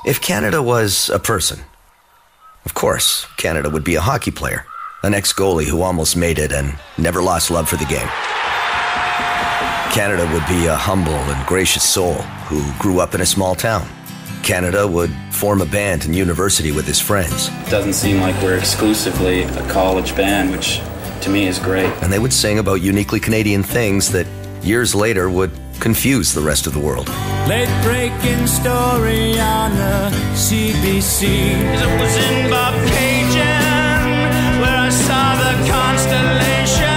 If Canada was a person, of course, Canada would be a hockey player, an ex-goalie who almost made it and never lost love for the game. Canada would be a humble and gracious soul who grew up in a small town. Canada would form a band in university with his friends. It doesn't seem like we're exclusively a college band, which to me is great. And they would sing about uniquely Canadian things that years later would confuse the rest of the world. Late breaking story on the CBC. It was in Bobcaygeon where I saw the constellation.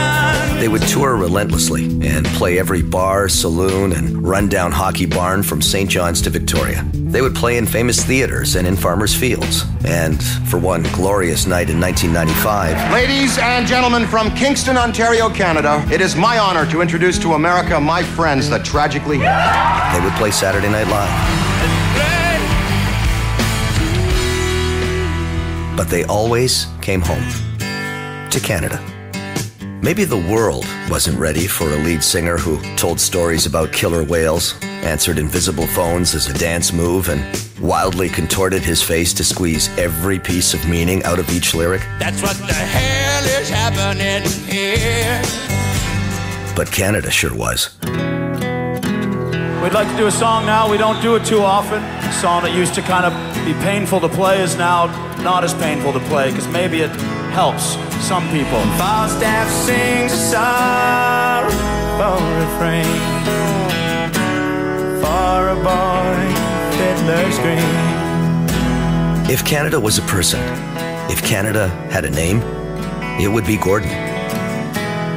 They would tour relentlessly and play every bar, saloon, and rundown hockey barn from St. John's to Victoria. They would play in famous theaters and in farmers' fields. And for one glorious night in 1995... Ladies and gentlemen from Kingston, Ontario, Canada, it is my honor to introduce to America my friends that tragically... They would play Saturday Night Live. But they always came home to Canada. Maybe the world wasn't ready for a lead singer who told stories about killer whales, answered invisible phones as a dance move, and wildly contorted his face to squeeze every piece of meaning out of each lyric. That's what the hell is happening here. But Canada sure was. We'd like to do a song now. We don't do it too often. A song that used to kind of be painful to play is now not as painful to play, because maybe it helps some people. Falstaff sings a sorrowful refrain for a boy fiddler's green. If Canada was a person, if Canada had a name, it would be Gordon.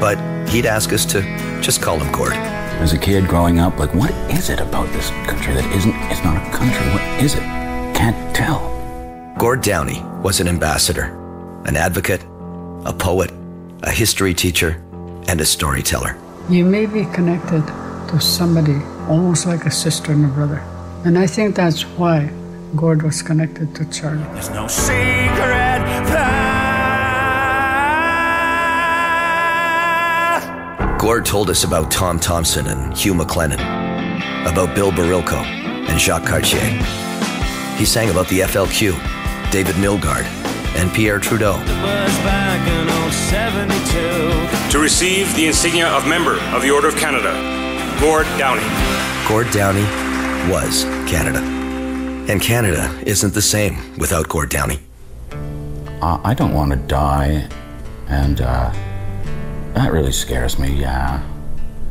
But he'd ask us to just call him Gord. As a kid growing up, like, what is it about this country that it's not a country? What is it? Can't tell. Gord Downie was an ambassador, an advocate, a poet, a history teacher, and a storyteller. You may be connected to somebody almost like a sister and a brother. And I think that's why Gord was connected to Charlie. There's no secret path. Gord told us about Tom Thompson and Hugh McLennan, about Bill Barilko and Jacques Cartier. He sang about the FLQ, David Milgaard, and Pierre Trudeau. To receive the insignia of Member of the Order of Canada, Gord Downie. Gord Downie was Canada. And Canada isn't the same without Gord Downie. I don't want to die, and that really scares me, yeah.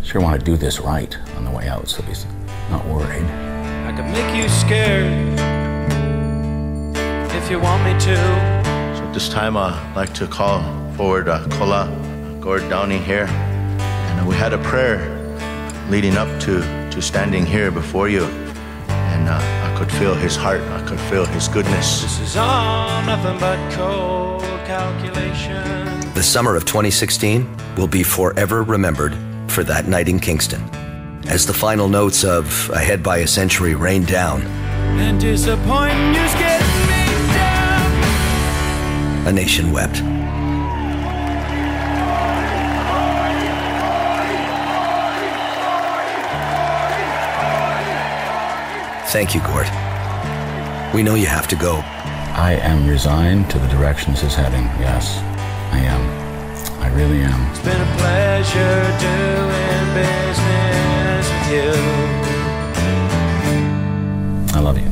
Sure want to do this right on the way out, so he's not worried. I could make you scared if you want me to. So at this time, I'd like to call forward Kola, Gord Downie here. And we had a prayer leading up to standing here before you. And I could feel his heart, I could feel his goodness. This is all nothing but cold calculation. The summer of 2016 will be forever remembered for that night in Kingston, as the final notes of Ahead by a Century rained down. And disappointing you's getting me down. A nation wept. Thank you, Gord. We know you have to go. I am resigned to the direction this is heading, yes. I am. I really am. It's been a pleasure doing business with you. I love you.